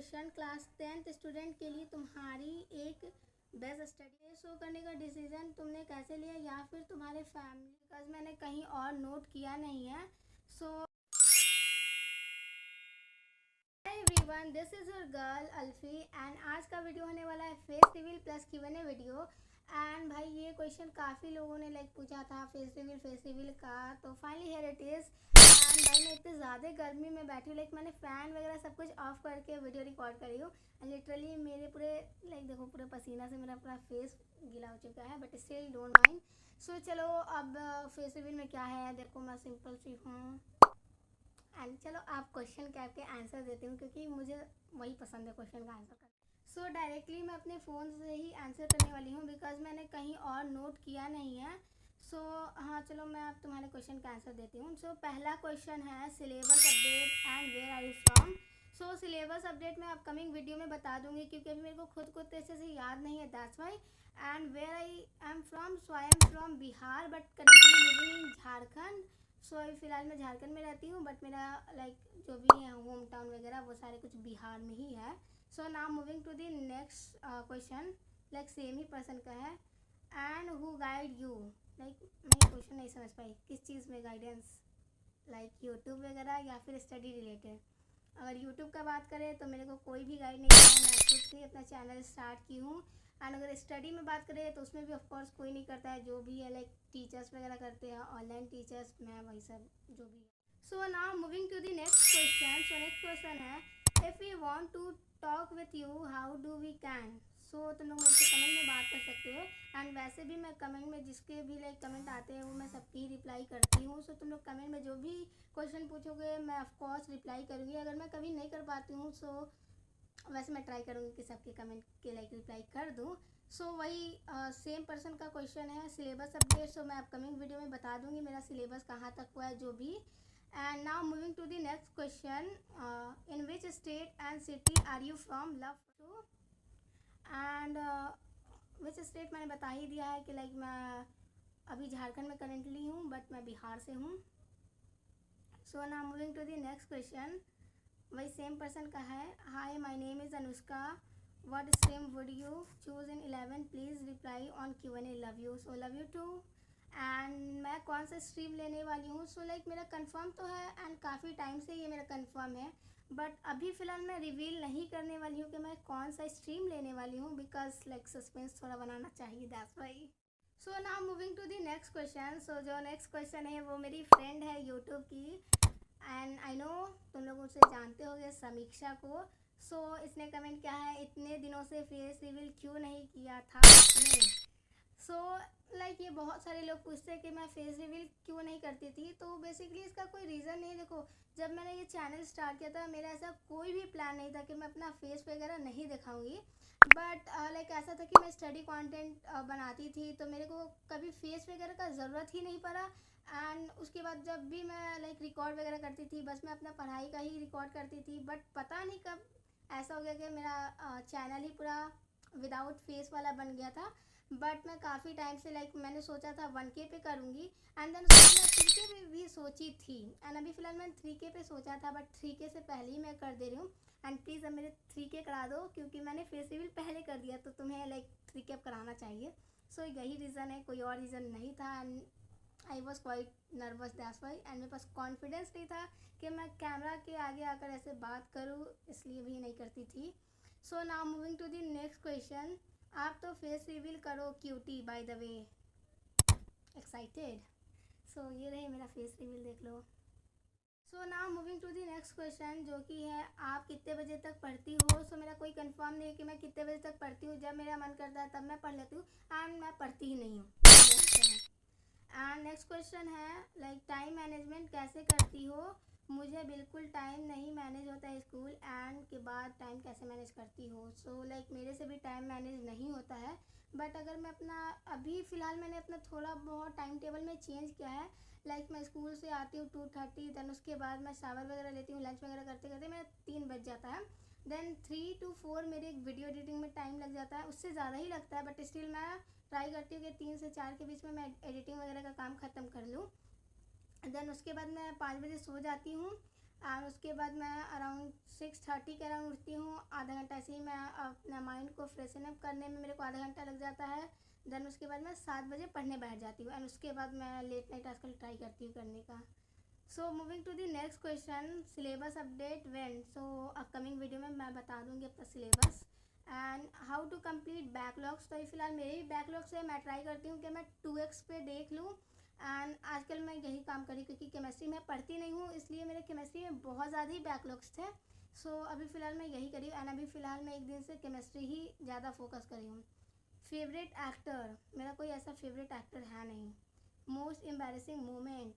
Question class 10th student के लिए तुम्हारी एक बेस्ट स्टडी शो करने का डिसीजन तुमने कैसे लिया या फिर तुम्हारे फैमिली बिकॉज मैंने कहीं और नोट किया नहीं है। So everyone, this is your girl अल्फी and आज का वीडियो होने वाला है face reveal plus Q&A video. And भाई ये क्वेश्चन काफ़ी लोगों ने पूछा था फेस रिवील का, तो finally here it is. And भाई मैं इतनी ज़्यादा गर्मी में बैठी हूँ, मैंने फ़ैन वगैरह सब कुछ ऑफ करके वीडियो रिकॉर्ड करी हूँ एंड लिटरली मेरे पूरे देखो पूरे पसीना से मेरा पूरा फेस गीला हो चुका है, बट स्टिल डोंट माइंड। सो चलो अब फेस रिवील में क्या है, देखो मैं सिंपल सी हूँ एंड चलो आप क्वेश्चन के आपके आंसर देती हूँ क्योंकि मुझे वही पसंद है क्वेश्चन का आंसर करना। सो डायरेक्टली मैं अपने फ़ोन से ही आंसर करने वाली हूँ बिकॉज मैंने कहीं और नोट किया नहीं है। सो हाँ चलो मैं आप तुम्हारे क्वेश्चन का आंसर देती हूँ। सो पहला क्वेश्चन है syllabus update and where are you from. So syllabus update मैं अपकमिंग वीडियो में बता दूंगी क्योंकि अभी मेरे को खुद को अच्छे से याद नहीं है, that's why. And where I am from, so I am from Bihar but currently living in Jharkhand. So अभी फ़िलहाल मैं झारखंड में रहती हूँ बट मेरा जो भी है होम टाउन वगैरह वो सारे कुछ बिहार में ही है। So now moving to the next question, same ही पर्सन का है। एंड हु गाइड यू, मैं क्वेश्चन नहीं समझ पाई, किस चीज़ में गाइडेंस, यूट्यूब वगैरह या फिर स्टडी रिलेटेड। अगर यूट्यूब का बात करें तो मेरे को कोई भी गाइड नहीं किया, मैं खुद से अपना चैनल स्टार्ट की हूँ। एंड अगर स्टडी में बात करें तो उसमें भी ऑफकोर्स कोई नहीं करता है, जो भी है टीचर्स वगैरह करते हैं, ऑनलाइन टीचर्स, मैं वही सब जो भी है। So now moving to the next question. So next question है if you want to talk with you how do we can. So तुम लोग मुझसे कमेंट में बात कर सकते हो एंड वैसे भी मैं कमेंट में जिसके भी कमेंट आते हैं वो मैं सबकी ही रिप्लाई करती हूँ। सो तुम लोग कमेंट में जो भी क्वेश्चन पूछोगे मैं ऑफकोर्स रिप्लाई करूँगी। अगर मैं कभी नहीं कर पाती हूँ सो वैसे मैं ट्राई करूँगी कि सबके कमेंट के रिप्लाई कर दूँ। सो वही सेम पर्सन का क्वेश्चन है सिलेबस अपडेट। सो मैं अपकमिंग वीडियो में बता दूँगी मेरा सिलेबस कहाँ तक हुआ है जो भी। And now moving to the next question, in which state and city are you from, love to. And which state मैंने बता ही दिया है कि मैं अभी झारखंड में करेंटली हूँ बट मैं बिहार से हूँ। So now moving to the next question, वही सेम पर्सन का है। Hi my name is Anushka, what stream would you choose in 11, please reply on Q&A, love you. So love you too. And मैं कौन सा stream लेने वाली हूँ, सो मेरा कंफर्म तो है एंड काफ़ी टाइम से ये मेरा कंफर्म है, बट अभी फ़िलहाल मैं रिवील नहीं करने वाली हूँ कि मैं कौन सा स्ट्रीम लेने वाली हूँ बिकॉज सस्पेंस थोड़ा बनाना चाहिए, that's why. So now moving to the next question. So जो नेक्स्ट क्वेश्चन है वो मेरी फ्रेंड है यूट्यूब की एंड आई नो तुम लोग उसे जानते होगे, समीक्षा को। सो इसने कमेंट किया है इतने दिनों से फेस रिवील क्यों नहीं किया था आपने। सो ये बहुत सारे लोग पूछते हैं कि मैं फेस रिवील क्यों नहीं करती थी, तो बेसिकली इसका कोई रीज़न नहीं। देखो जब मैंने ये चैनल स्टार्ट किया था मेरा ऐसा कोई भी प्लान नहीं था कि मैं अपना फेस वगैरह नहीं दिखाऊंगी, बट ऐसा था कि मैं स्टडी कंटेंट बनाती थी तो मेरे को कभी फेस वगैरह का ज़रूरत ही नहीं पड़ा। एंड उसके बाद जब भी मैं रिकॉर्ड वगैरह करती थी बस मैं अपना पढ़ाई का ही रिकॉर्ड करती थी, बट पता नहीं कब ऐसा हो गया कि मेरा चैनल ही पूरा विदाउट फेस वाला बन गया था। बट मैं काफ़ी टाइम से मैंने सोचा था 1K पे करूँगी एंड देन उसके बाद मैं 3K पे भी सोची थी एंड अभी फ़िलहाल मैंने 3K पे सोचा था, बट 3K से पहले ही मैं कर दे रही हूँ। एंड प्लीज़ अब मेरे 3K करा दो क्योंकि मैंने फेस रिवील पहले कर दिया तो तुम्हें 3K अब कराना चाहिए। सो यही रीज़न है, कोई और रीज़न नहीं था। And I was quite nervous, that's why. And मेरे पास कॉन्फिडेंस नहीं था कि मैं कैमरा के आगे आकर ऐसे बात करूँ, इसलिए भी नहीं करती थी। So now moving to the next question, आप तो फेस रिवील करो cutie by the way, excited. So ये रहे मेरा फेस रिवील, देख लो। So now moving to the next question जो कि है आप कितने बजे तक पढ़ती हो। सो मेरा कोई कंफर्म नहीं है कि मैं कितने बजे तक पढ़ती हूँ, जब मेरा मन करता है तब मैं पढ़ लेती हूँ एंड मैं पढ़ती ही नहीं हूँ। एंड नेक्स्ट क्वेश्चन है टाइम मैनेजमेंट कैसे करती हो। मुझे बिल्कुल टाइम नहीं मैनेज होता है, स्कूल एंड के बाद टाइम कैसे मैनेज करती हो। सो मेरे से भी टाइम मैनेज नहीं होता है, बट अगर मैं अपना अभी फ़िलहाल मैंने अपना थोड़ा बहुत टाइम टेबल में चेंज किया है। मैं स्कूल से आती हूँ 2:30, देन उसके बाद मैं शावर वगैरह लेती हूँ, लंच वगैरह करते करते मेरा 3 बज जाता है। देन 3 to 4 मेरे एक वीडियो एडिटिंग में टाइम लग जाता है, उससे ज़्यादा ही लगता है, बट स्टिल मैं ट्राई करती हूँ कि 3 से 4 के बीच में मैं एडिटिंग वगैरह का काम ख़त्म कर लूँ। देन उसके बाद मैं 5 बजे सो जाती हूँ एंड उसके बाद मैं अराउंड 6:30 के अराउंड उठती हूँ। आधा घंटा ऐसे ही मैं अपना माइंड को फ्रेशन अप करने में मेरे को आधा घंटा लग जाता है। देन उसके बाद मैं 7 बजे पढ़ने बैठ जाती हूँ एंड उसके बाद मैं लेट नाइट आजकल ट्राई करती हूँ करने का। So moving to the next question, syllabus update when. So upcoming video में मैं बता दूँगी अपना syllabus and how to complete backlogs. तो फिलहाल मेरे भी बैकलॉग्स है, मैं ट्राई करती हूँ कि मैं 2x पे देख लूँ। एंड आजकल मैं यही काम करी क्योंकि केमिस्ट्री में पढ़ती नहीं हूँ, इसलिए मेरे केमिस्ट्री में बहुत ज़्यादा ही बैकलॉग्स थे। सो अभी फ़िलहाल मैं यही करी एंड अभी फ़िलहाल मैं एक दिन से केमिस्ट्री ही ज़्यादा फोकस करी हूँ। फेवरेट एक्टर, मेरा कोई ऐसा फेवरेट एक्टर है नहीं। मोस्ट एम्बैरेसिंग मोमेंट,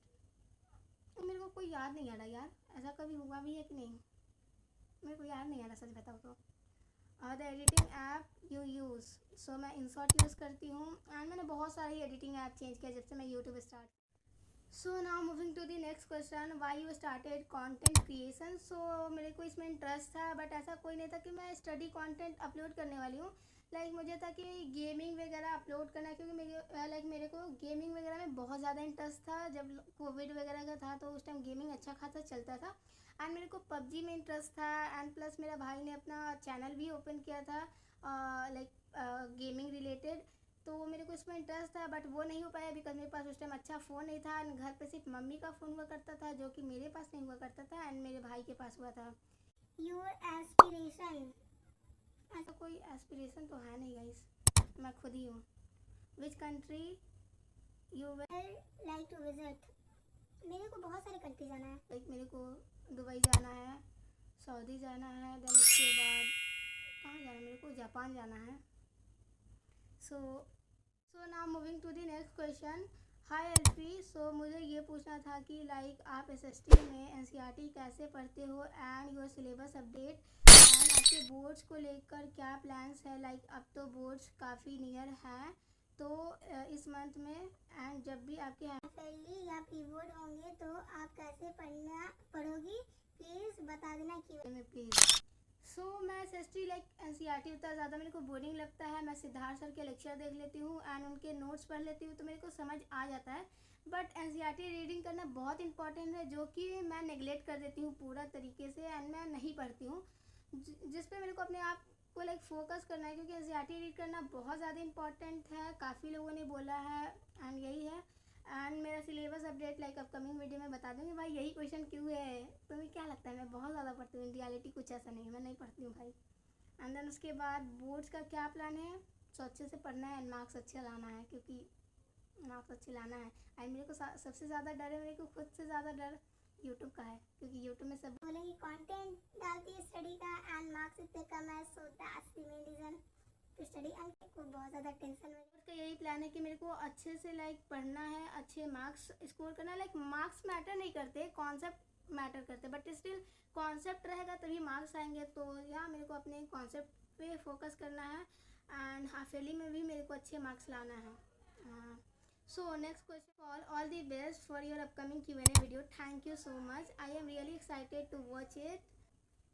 मेरे को कोई याद नहीं आ रहा यार, ऐसा कभी हुआ भी है कि नहीं, मेरे को याद नहीं आ रहा सच बताओ तो। The editing app you use. So मैं InShot यूज़ करती हूँ एंड मैंने बहुत सारी एडिटिंग ऐप चेंज किया जब से मैं YouTube start. So now moving to the next question, why you started content creation. So मेरे को इसमें इंटरेस्ट था बट ऐसा कोई नहीं था कि मैं स्टडी कंटेंट अपलोड करने वाली हूँ। मुझे था कि गेमिंग वगैरह अपलोड करना है, क्योंकि मेरे को गेमिंग वगैरह में बहुत ज़्यादा इंटरेस्ट था। जब कोविड वगैरह का था तो उस टाइम गेमिंग अच्छा खासा चलता था एंड मेरे को पबजी में इंटरेस्ट था। एंड प्लस मेरा भाई ने अपना चैनल भी ओपन किया था गेमिंग रिलेटेड, तो मेरे को इसमें इंटरेस्ट था बट वो नहीं हो पाया बिकॉज मेरे पास उस टाइम अच्छा फ़ोन नहीं था एंड घर पे सिर्फ मम्मी का फ़ोन हुआ करता था जो कि मेरे पास नहीं हुआ करता था एंड मेरे भाई के पास हुआ था। योर एस्पिरेशन, ऐसा कोई एस्पिरेशन तो है नहीं गाइस, मैं खुद ही हूँ। Which country you will like to visit. मेरे को बहुत सारे कंट्री जाना है, मेरे को दुबई जाना है, सऊदी जाना है, देन उसके बाद कहाँ जाना है, मेरे को जापान जाना है। So now moving to the next question, hi Elfie. So मुझे ये पूछना था कि आप SST में NCERT कैसे पढ़ते हो and your syllabus update and आपके बोर्ड्स को लेकर क्या प्लान्स है। अब तो बोर्ड्स काफ़ी नियर हैं तो इस मंथ में एंड जब भी आपके फैमिली या पीबोर्ड होंगे तो आप कैसे पढ़ोगी, प्लीज़ बता देना कि में प्लीज़। मैं SST NCERT उतना ज़्यादा मेरे को बोरिंग लगता है। मैं सिद्धार्थ सर के लेक्चर देख लेती हूँ एंड उनके नोट्स पढ़ लेती हूँ तो मेरे को समझ आ जाता है। बट NCERT रीडिंग करना बहुत इंपॉर्टेंट है जो कि मैं नेगलेक्ट कर देती हूँ पूरा तरीके से एंड मैं नहीं पढ़ती हूँ, जिस पे मेरे को अपने आप को फोकस करना है, क्योंकि NCERT रीड करना बहुत ज़्यादा इंपॉर्टेंट है, काफ़ी लोगों ने बोला है एंड यही है। एंड मेरा सिलेबस अपडेट अपकमिंग वीडियो में बता दूँगी। भाई यही क्वेश्चन क्यों है, तुम्हें क्या लगता है मैं बहुत ज़्यादा पढ़ती हूँ? रियलिटी कुछ ऐसा नहीं है, मैं नहीं पढ़ती हूँ भाई। एंड देन उसके बाद बोर्ड्स का क्या प्लान है, तो अच्छे से पढ़ना है एंड मार्क्स अच्छे लाना है, क्योंकि मार्क्स अच्छे लाना है। एंड मेरे को सबसे ज़्यादा डर है, मेरे को खुद से ज़्यादा डर यूट्यूब का है, क्योंकि यूट्यूब में सब बोलेंगे कंटेंट डालती है स्टडी का एंड मार्क्स इतने कम है, so that's the main reason to study and को बहुत ज़्यादा टेंशन है। उसका यही प्लान है कि मेरे को अच्छे से पढ़ना है, अच्छे मार्क्स स्कोर करना है। मार्क्स मैटर नहीं करते, कॉन्सेप्ट मैटर करते, बट स्टिल कॉन्सेप्ट रहेगा तभी मार्क्स आएंगे। तो या मेरे को अपने कॉन्सेप्ट पे फोकस करना है एंड हाफ ईयरली में भी मेरे को अच्छे मार्क्स लाना है। So next question, all the best for your upcoming Q&A video. Thank you so much, I am really excited to watch it.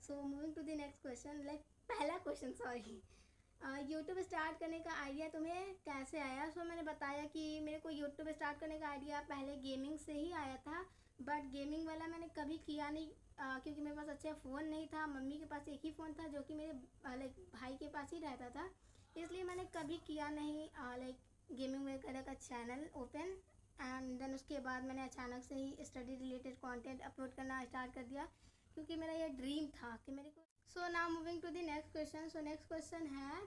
So moving to the next question, पहला question sorry, YouTube start करने का idea तुम्हें कैसे आया। मैंने बताया कि मेरे को यूट्यूब स्टार्ट करने का आइडिया पहले गेमिंग से ही आया था, बट गेमिंग वाला मैंने कभी किया नहीं क्योंकि मेरे पास अच्छा फ़ोन नहीं था। मम्मी के पास एक ही फ़ोन था जो कि मेरे भाई के पास ही रहता था, इसलिए मैंने कभी किया नहीं गेमिंग वगैरह का चैनल ओपन। एंड देन उसके बाद मैंने अचानक से ही स्टडी रिलेटेड कंटेंट अपलोड करना स्टार्ट कर दिया, क्योंकि मेरा ये ड्रीम था कि मेरे को। So now moving to the next question. Next question है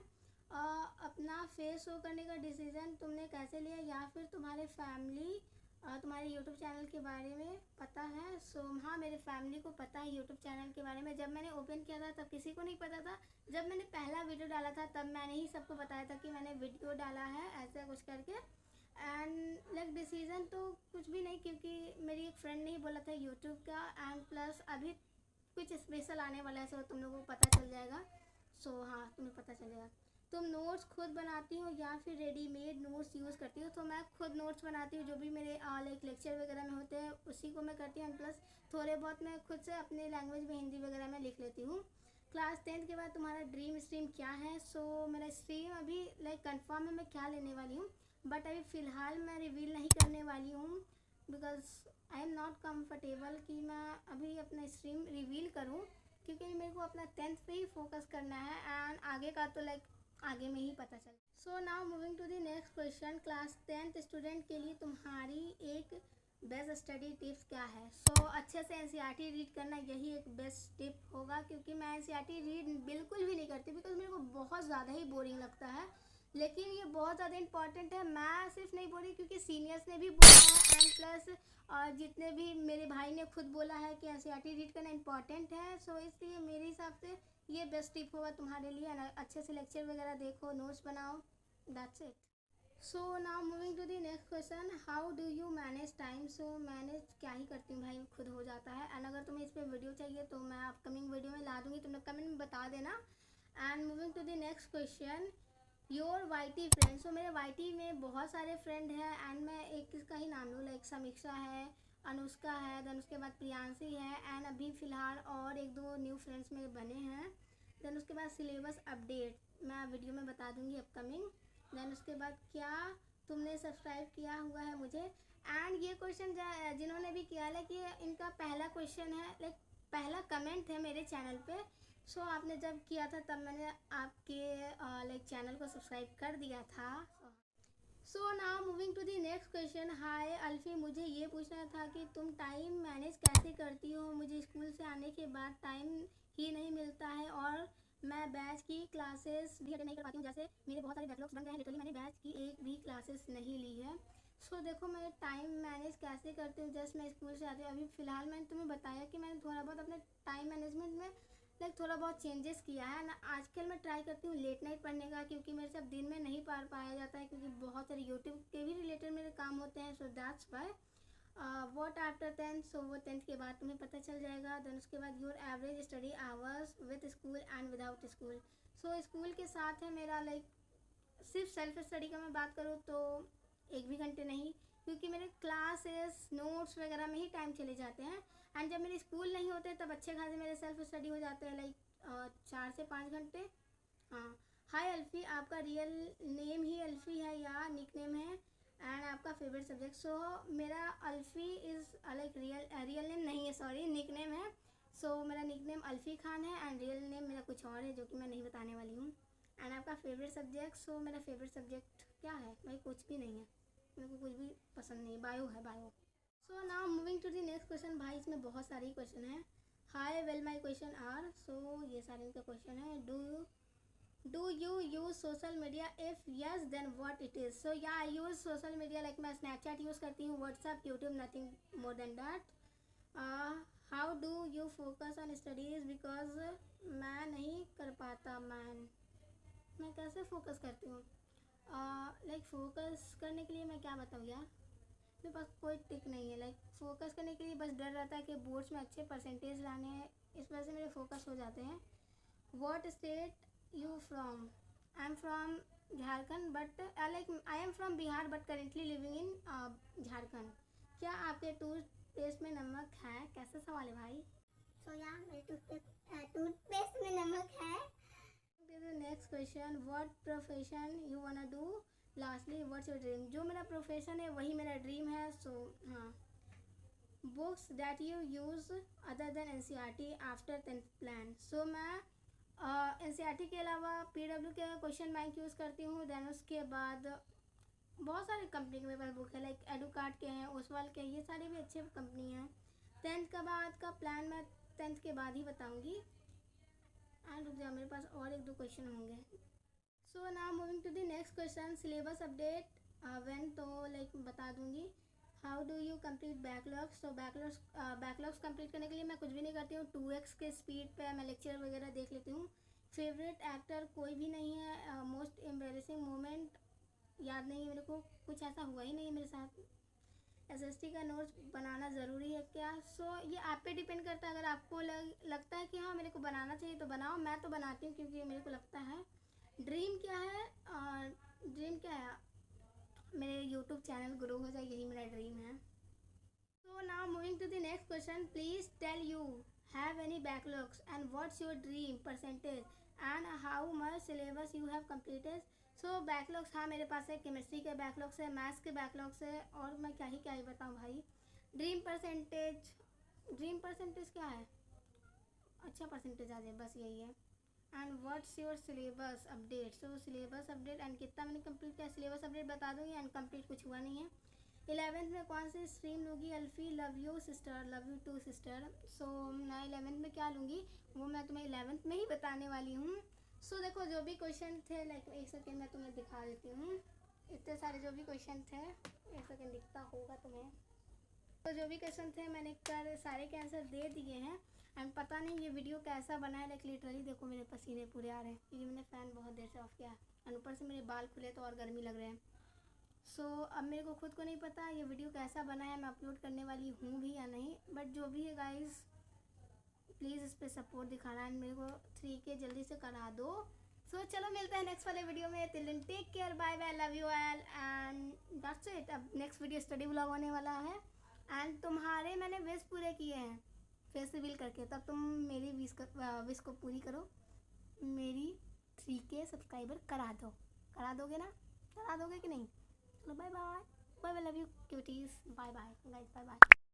अपना फेस शो करने का डिसीज़न तुमने कैसे लिया, या फिर तुम्हारे फैमिली तुम्हारे यूट्यूब चैनल के बारे में पता है। हाँ, मेरे फैमिली को पता है यूट्यूब चैनल के बारे में। जब मैंने ओपन किया था तब किसी को नहीं पता था, जब मैंने पहला वीडियो डाला था तब मैंने ही सबको बताया था कि मैंने वीडियो डाला है ऐसा कुछ करके। एंड डिसीज़न तो कुछ भी नहीं, क्योंकि मेरी एक फ्रेंड ने ही बोला था यूट्यूब का, एंड प्लस अभी कुछ स्पेशल आने वाला है, तुम लोगों को पता चल जाएगा। हाँ, तुम्हें पता चलेगा। तुम नोट्स खुद बनाती हो या फिर रेडीमेड नोट्स यूज़ करती हो। तो मैं खुद नोट्स बनाती हूँ, जो भी मेरे लेक्चर वगैरह में होते हैं उसी को मैं करती हूँ, प्लस थोड़े बहुत मैं खुद से अपने लैंग्वेज में हिंदी वगैरह में लिख लेती हूँ। क्लास 10 के बाद तुम्हारा ड्रीम स्ट्रीम क्या है। मेरा स्ट्रीम अभी कंफर्म है मैं क्या लेने वाली हूँ, बट अभी फ़िलहाल मैं रिवील नहीं करने वाली हूँ। Because I am not comfortable कि मैं अभी अपना स्ट्रीम रिवील करूँ, क्योंकि मेरे को अपना 10th पे ही फोकस करना है एंड आगे का तो आगे में ही पता चल। So now moving to the next question, class 10th student के लिए तुम्हारी एक बेस्ट स्टडी टिप्स क्या है? सो अच्छे से एनसीईआरटी रीड करना, यही एक बेस्ट टिप होगा, क्योंकि मैं एनसीईआरटी रीड बिल्कुल भी नहीं करती बिकॉज मेरे को बहुत ज़्यादा ही बोरिंग लगता है। लेकिन ये बहुत ज़्यादा इंपॉर्टेंट है, मैं सिर्फ नहीं बोली क्योंकि सीनियर्स ने भी बोला है एंड प्लस जितने भी मेरे भाई ने खुद बोला है कि एनसीईआरटी रीड करना इंपॉर्टेंट है। सो इसलिए मेरे हिसाब से ये बेस्ट टिप होगा तुम्हारे लिए। अच्छे से लेक्चर वगैरह देखो, नोट्स बनाओ, that's it. So now moving to the next question, how do you manage time? So manage क्या ही करती हूँ भाई, खुद हो जाता है। एंड अगर तुम्हें इस पर वीडियो चाहिए तो मैं अपकमिंग वीडियो में ला दूँगी, तुम लोग कमेंट में बता देना। And moving to the next question, your YT friend. So मेरे वाईटी में बहुत सारे फ्रेंड हैं एंड मैं एक किसका ही नाम लूँ, लाइक समीक्षा है, अनुष्का है, देन उसके बाद प्रियांशी है एंड अभी फ़िलहाल और एक दो न्यू फ्रेंड्स मेरे बने हैं। देन उसके बाद सिलेबस अपडेट मैं वीडियो में बता दूँगी अपकमिंग। देन उसके बाद क्या तुमने सब्सक्राइब किया हुआ है मुझे? एंड ये क्वेश्चन जिन्होंने भी किया है कि इनका पहला क्वेश्चन है, लाइक पहला कमेंट है मेरे चैनल पे। सो आपने जब किया था तब मैंने आपके लाइक चैनल को सब्सक्राइब कर दिया था। So now moving to the next question, hi Alfie, मुझे ये पूछना था कि तुम टाइम मैनेज कैसे करती हो? मुझे स्कूल से आने के बाद टाइम ही नहीं मिलता है और मैं बैच की क्लासेस भी अटेंड नहीं कर पाती हूँ। जैसे मेरे बहुत सारे बैकलॉग्स बन गए हैं, लिटरली मैंने बैच की एक भी क्लासेस नहीं ली है। सो देखो मैं टाइम मैनेज कैसे करती हूँ, जस्ट मैं स्कूल से आती हूँ। अभी फ़िलहाल मैंने तुम्हें बताया कि मैंने थोड़ा बहुत अपने टाइम मैनेजमेंट में थोड़ा बहुत चेंजेस किया है ना। आजकल मैं ट्राई करती हूँ लेट नाइट पढ़ने का, क्योंकि मेरे से अब दिन में नहीं पढ़ पाया जाता है, क्योंकि बहुत सारे यूट्यूब के भी रिलेटेड मेरे काम होते हैं। So that's why what after 10th, सो वो 10th के बाद तुम्हें पता चल जाएगा। देन उसके बाद your average study hours with school and without school. So school के साथ है मेरा सिर्फ सेल्फ स्टडी का मैं बात करूँ तो 1 भी घंटे नहीं, क्योंकि मेरे क्लासेस नोट्स वगैरह में ही टाइम चले जाते हैं। एंड जब मेरे स्कूल नहीं होते तब अच्छे खासे मेरे सेल्फ स्टडी हो जाते हैं, 4 से 5 घंटे। हाँ, हाय अल्फ़ी, आपका रियल नेम ही अल्फ़ी है या निक नेम है? एंड आपका फेवरेट सब्जेक्ट? सो मेरा अल्फ़ी इज़ रियल नेम नहीं है, सॉरी, निक नेम है। सो मेरा निक नेम अल्फ़ी खान है एंड रियल नेम मेरा कुछ और है जो कि मैं नहीं बताने वाली हूँ। एंड आपका फेवरेट सब्जेक्ट? सो मेरा फेवरेट सब्जेक्ट क्या है भाई, कुछ भी नहीं है, मेरे को कुछ भी पसंद नहीं, बायो है, bio. So now moving to the next question, भाई इसमें बहुत सारे क्वेश्चन हैं। Hi well my question are, so ये सारे इनका क्वेश्चन है। Do you use social media? If yes then what it is? So yeah I use social media, like मैं स्नैपचैट यूज़ करती हूँ, WhatsApp, YouTube, nothing more than that. How do you focus on studies? Because मैं नहीं कर पाता man. मैं कैसे focus करती हूँ? फोकस करने के लिए मैं क्या बताऊँ यार, मेरे पास कोई टिक नहीं है। फोकस करने के लिए बस डर रहता है कि बोर्ड्स में अच्छे परसेंटेज लाने हैं, इस वजह से मेरे फोकस हो जाते हैं। What state you from? I am from Jharkhand but I am from Bihar but currently living in Jharkhand. क्या आपके टूथपेस्ट में नमक है? कैसे सवाल है भाई? सो यार मेरे टूथपेस्ट में नमक है। Next question, what profession you वांना do? Lastly what's your dream? जो मेरा प्रोफेशन है वही मेरा ड्रीम है। सो हाँ, books that you use other than NCERT after 10th plan? So मैं एनसीईआरटी के अलावा पीडब्ल्यू के क्वेश्चन बैंक यूज़ करती हूँ। देन उसके बाद बहुत सारे कंपनी के मेरे पास बुक है, लाइक एडुकार्ट के हैं, ओसवाल के हैं, ये सारी भी अच्छी कंपनी हैं। 10th के बाद का प्लान मैं 10th के बाद ही बताऊँगी। एंड रुक जाओ, मेरे पास और एक दो क्वेश्चन होंगे। So now moving to the next question, syllabus update when, तो बता दूंगी। How do you complete backlogs? तो बैकलॉग्स कंप्लीट करने के लिए मैं कुछ भी नहीं करती हूँ, 2x के स्पीड पे मैं लेक्चर वगैरह देख लेती हूँ। फेवरेट एक्टर कोई भी नहीं है। मोस्ट एम्बेरसिंग मोमेंट याद नहीं है मेरे को, कुछ ऐसा हुआ ही नहीं है मेरे साथ। एसएसटी का नोट्स बनाना ज़रूरी है क्या? सो ये आप पे डिपेंड करता है। अगर आपको लगता है कि हाँ मेरे को बनाना चाहिए तो बनाओ, मैं तो बनाती हूँ क्योंकि मेरे को लगता है। ड्रीम क्या है? ड्रीम क्या है? मेरे यूट्यूब चैनल ग्रो हो जाए, यही मेरा ड्रीम है। So now moving to the next question, please tell you have any backlogs and what's your dream percentage and how much syllabus you have completed. So backlogs, हाँ मेरे पास है, chemistry के backlogs है, मैथ्स के backlogs है, और मैं क्या ही बताऊँ भाई। ड्रीम परसेंटेज क्या है, अच्छा परसेंटेज आ जाए, बस यही है। And what's your syllabus update. So syllabus update and कितना मैंने कंप्लीट किया, सिलेबस अपडेट बता दूँगी, एंड कंप्लीट कुछ हुआ नहीं है। 11th में कौन सी स्ट्रीम लूँगी Alfie. Love you sister, love you too sister. So मैं 11th में क्या लूँगी वो मैं तुम्हें 11th में ही बताने वाली हूँ। सो देखो जो भी क्वेश्चन थे, लाइक एक सेकेंड मैं तुम्हें दिखा देती हूँ। इतने सारे जो भी क्वेश्चन थे, एक सेकेंड दिखता होगा तुम्हें। तो जो भी क्वेश्चन थे मैंने सारे के आंसर दे दिए हैं। एंड पता नहीं ये वीडियो कैसा बना है, लाइक लिटरली देखो मेरे पसीने पूरे आ रहे हैं क्योंकि मैंने फ़ैन बहुत देर से ऑफ किया है, और ऊपर से मेरे बाल खुले तो और गर्मी लग रहे हैं। सो अब मेरे को खुद को नहीं पता ये वीडियो कैसा बना है, मैं अपलोड करने वाली हूँ भी या नहीं, बट जो भी है गाइस प्लीज़ इस पर सपोर्ट दिखाना, एंड मेरे को 3K जल्दी से करा दो। सो चलो मिलते हैं नेक्स्ट वाले वीडियो में। Till then take care, bye bye, love you all, and that's it. अब नेक्स्ट वीडियो स्टडी व्लॉग होने वाला है, एंड तुम्हारे मैंने विश पूरे किए हैं फेस रिवील करके, तब तुम मेरी विश को पूरी करो, मेरी 3K सब्सक्राइबर करा दोगे ना, करा दोगे कि नहीं। चलो bye bye, bye bye, love you cuties, bye bye guys, bye bye.